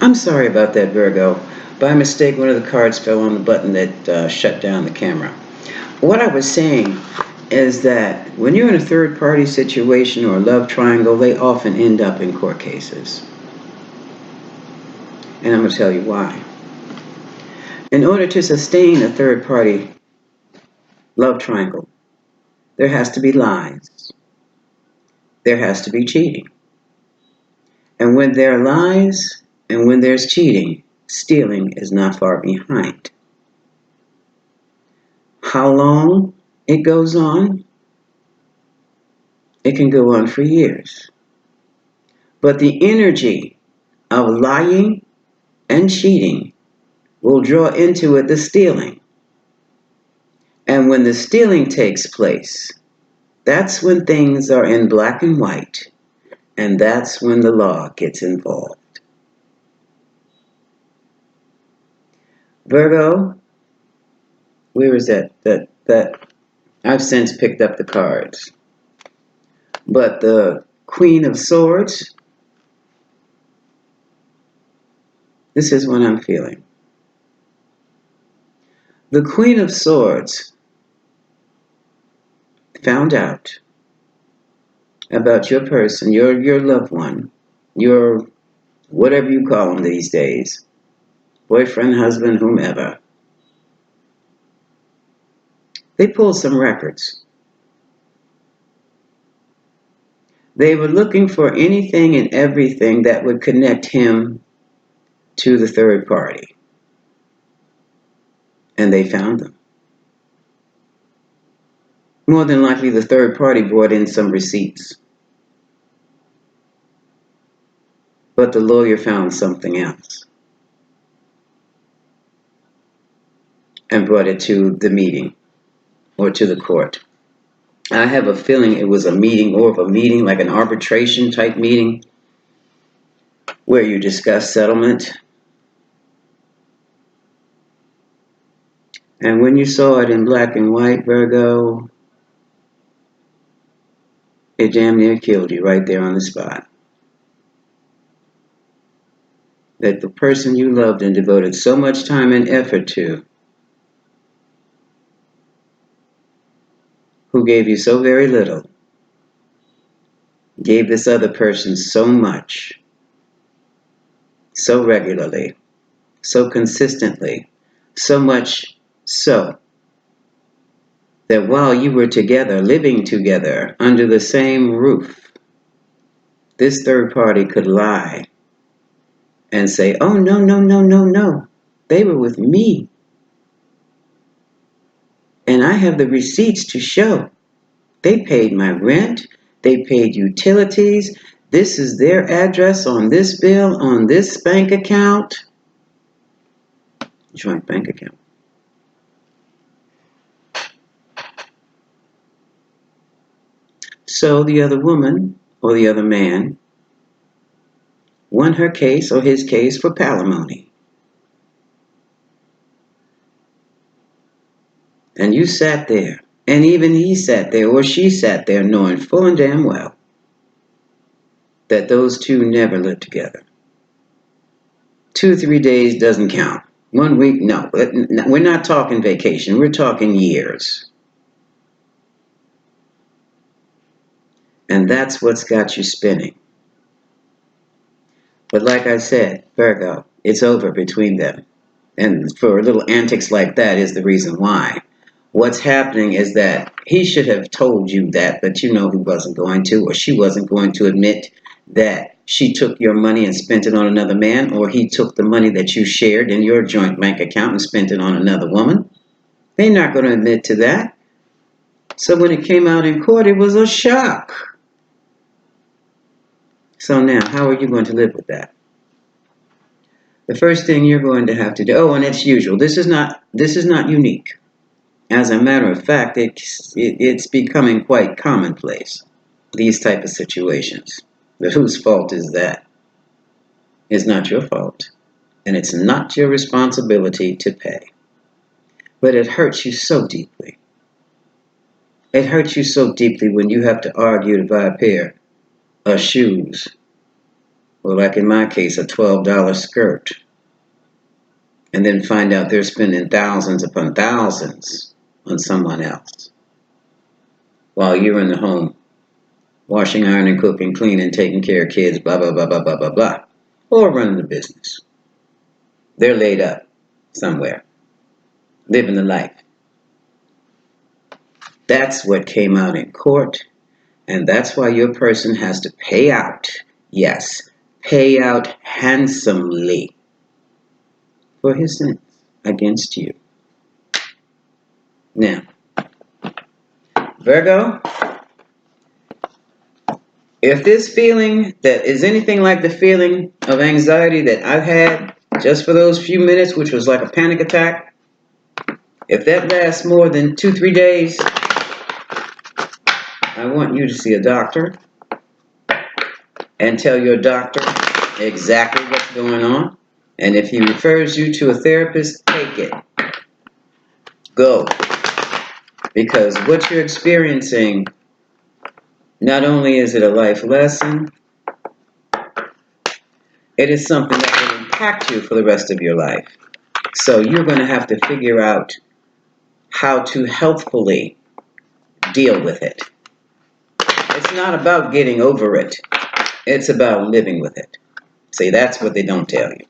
I'm sorry about that, Virgo. By mistake, one of the cards fell on the button that shut down the camera. What I was saying is that when you're in a third party situation or a love triangle, they often end up in court cases. And I'm going to tell you why. In order to sustain a third party love triangle, there has to be lies, there has to be cheating. And when there are lies and when there's cheating, stealing is not far behind. How long it goes on? It can go on for years. But the energy of lying and cheating will draw into it the stealing. And when the stealing takes place, that's when things are in black and white, and that's when the law gets involved. Virgo, where is that? That I've since picked up the cards. But the Queen of Swords, this is what I'm feeling. The Queen of Swords found out about your person, your loved one, your whatever you call them these days, boyfriend, husband, whomever. They pulled some records. They were looking for anything and everything that would connect him to the third party. And they found them. More than likely, the third party brought in some receipts. But the lawyer found something else and brought it to the meeting or to the court. I have a feeling it was a meeting, more of a meeting, like an arbitration type meeting, where you discuss settlement. And when you saw it in black and white, Virgo, it damn near killed you right there on the spot. That the person you loved and devoted so much time and effort to, who gave you so very little, gave this other person so much, so regularly, so consistently, so much so that while you were together, living together under the same roof, this third party could lie and say, oh, no, no, no, no, no. They were with me. And I have the receipts to show. They paid my rent. They paid utilities. This is their address on this bill, on this bank account. Joint bank account. So the other woman or the other man won her case or his case for palimony. And you sat there, and even he sat there or she sat there knowing full and damn well that those two never lived together. 2 or 3 days doesn't count. 1 week, no. We're not talking vacation. We're talking years. And that's what's got you spinning. But like I said, Virgo, it's over between them. And for little antics like that is the reason why. What's happening is that he should have told you that, but you know he wasn't going to, or she wasn't going to admit that she took your money and spent it on another man, or he took the money that you shared in your joint bank account and spent it on another woman. They're not going to admit to that. So when it came out in court, it was a shock. So now, how are you going to live with that? The first thing you're going to have to do, and it's usual. This is not unique. As a matter of fact, it's becoming quite commonplace, these type of situations. But whose fault is that? It's not your fault. And it's not your responsibility to pay. But it hurts you so deeply. It hurts you so deeply when you have to argue to buy a pair of shoes Or like in my case, a $12 skirt. And then find out they're spending thousands upon thousands on someone else. While you're in the home, washing, ironing, cooking, cleaning, taking care of kids, blah, blah, blah, blah, blah, blah, blah. Or running the business. They're laid up somewhere, living the life. That's what came out in court, and that's why your person has to pay out. Yes, pay out handsomely for his sins against you. Now, Virgo, if this feeling that is anything like the feeling of anxiety that I've had just for those few minutes, which was like a panic attack, if that lasts more than 2-3 days, I want you to see a doctor and tell your doctor exactly what's going on. And if he refers you to a therapist, take it. Go. Because what you're experiencing, not only is it a life lesson, it is something that will impact you for the rest of your life. So you're going to have to figure out how to healthfully deal with it. It's not about getting over it. It's about living with it. See, that's what they don't tell you.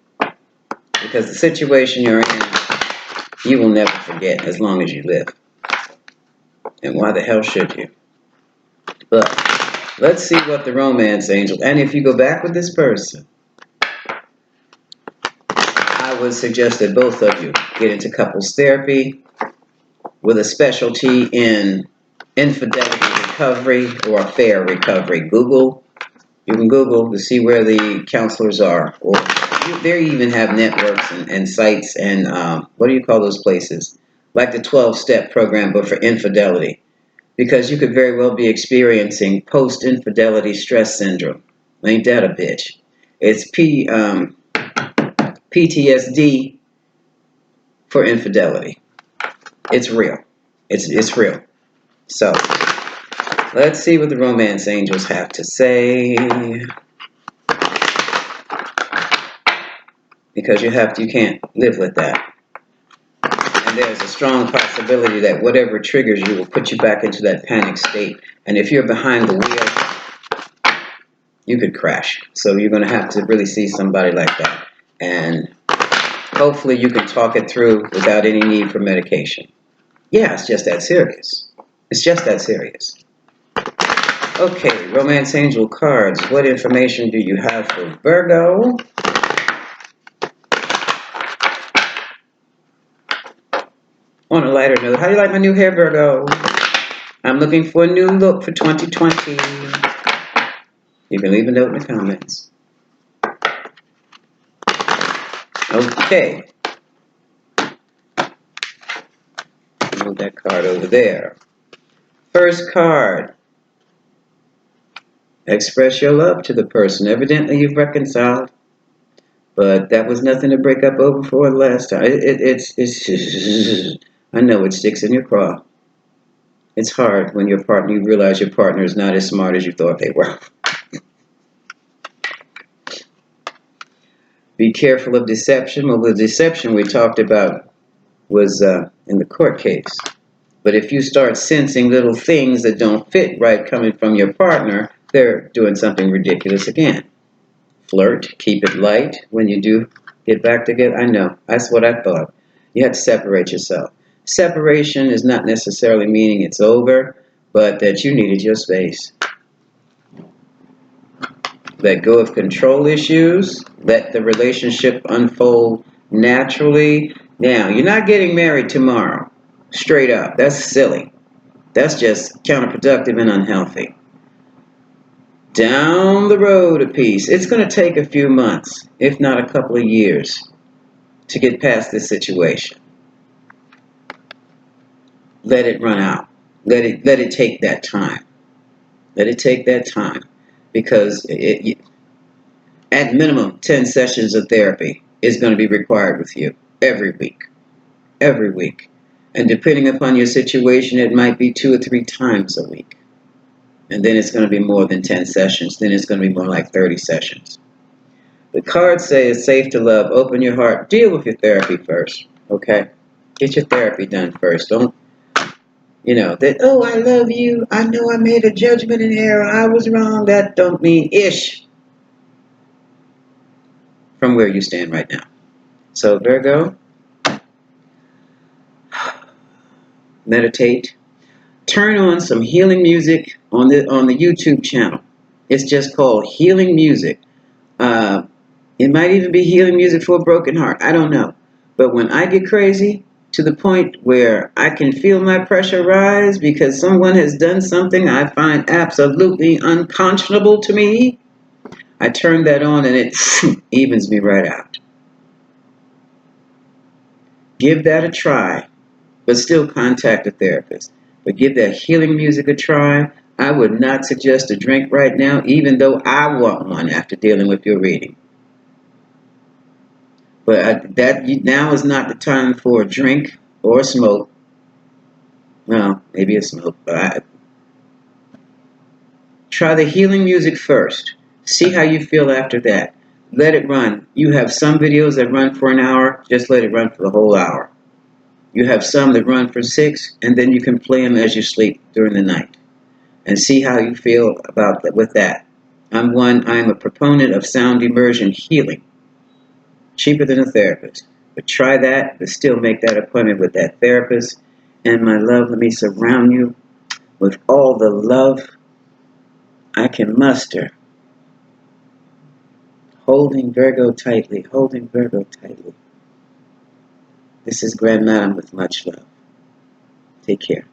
Because the situation you're in, you will never forget as long as you live. And why the hell should you? But let's see what the romance angel, and if you go back with this person, I would suggest that both of you get into couples therapy with a specialty in infidelity recovery or affair recovery. You can Google to see where the counselors are, or they even have networks and sites and what do you call those places? Like the 12-step program, but for infidelity. Because you could very well be experiencing post-infidelity stress syndrome. Ain't that a bitch? It's PTSD for infidelity. It's real. It's real. So, let's see what the romance angels have to say. Because you can't live with that. And there's a strong possibility that whatever triggers you will put you back into that panic state. And if you're behind the wheel, you could crash. So you're going to have to really see somebody like that. And hopefully you can talk it through without any need for medication. Yeah, it's just that serious. It's just that serious. Okay, romance angel cards. What information do you have for Virgo? On a lighter note, how do you like my new hair, Virgo? I'm looking for a new look for 2020. You can leave a note in the comments. Okay. Move that card over there. First card. Express your love to the person. Evidently you've reconciled. But that was nothing to break up over for the last time. It's I know it sticks in your craw. It's hard when you realize your partner is not as smart as you thought they were. Be careful of deception. Well, the deception we talked about was in the court case. But if you start sensing little things that don't fit right coming from your partner, they're doing something ridiculous again. Flirt, keep it light when you do get back together. I know, that's what I thought. You have to separate yourself. Separation is not necessarily meaning it's over, but that you needed your space. Let go of control issues. Let the relationship unfold naturally. Now, you're not getting married tomorrow. Straight up. That's silly. That's just counterproductive and unhealthy. Down the road a piece. It's going to take a few months, if not a couple of years, to get past this situation. Let it run out. Let it take that time. Let it take that time. Because at minimum, 10 sessions of therapy is going to be required with you every week. Every week. And depending upon your situation, it might be 2 or 3 times a week. And then it's going to be more than 10 sessions. Then it's going to be more like 30 sessions. The cards say it's safe to love. Open your heart. Deal with your therapy first. Okay? Get your therapy done first. Don't, that, oh, I love you. I know I made a judgment in error. I was wrong. That don't mean ish from where you stand right now. So, Virgo, meditate. Turn on some healing music on the YouTube channel. It's just called Healing Music. It might even be healing music for a broken heart. I don't know. But when I get crazy to the point where I can feel my pressure rise because someone has done something I find absolutely unconscionable to me, I turn that on and it evens me right out. Give that a try, but still contact a therapist. But give that healing music a try. I would not suggest a drink right now, even though I want one after dealing with your reading. But now is not the time for a drink or a smoke. Well, maybe a smoke, but try the healing music first. See how you feel after that. Let it run. You have some videos that run for an hour, just let it run for the whole hour. You have some that run for 6, and then you can play them as you sleep during the night. And see how you feel about that with that. I'm a proponent of sound immersion healing. Cheaper than a therapist. But try that, but still make that appointment with that therapist. And my love, let me surround you with all the love I can muster. Holding Virgo tightly, holding Virgo tightly. This is Grand Madam with much love. Take care.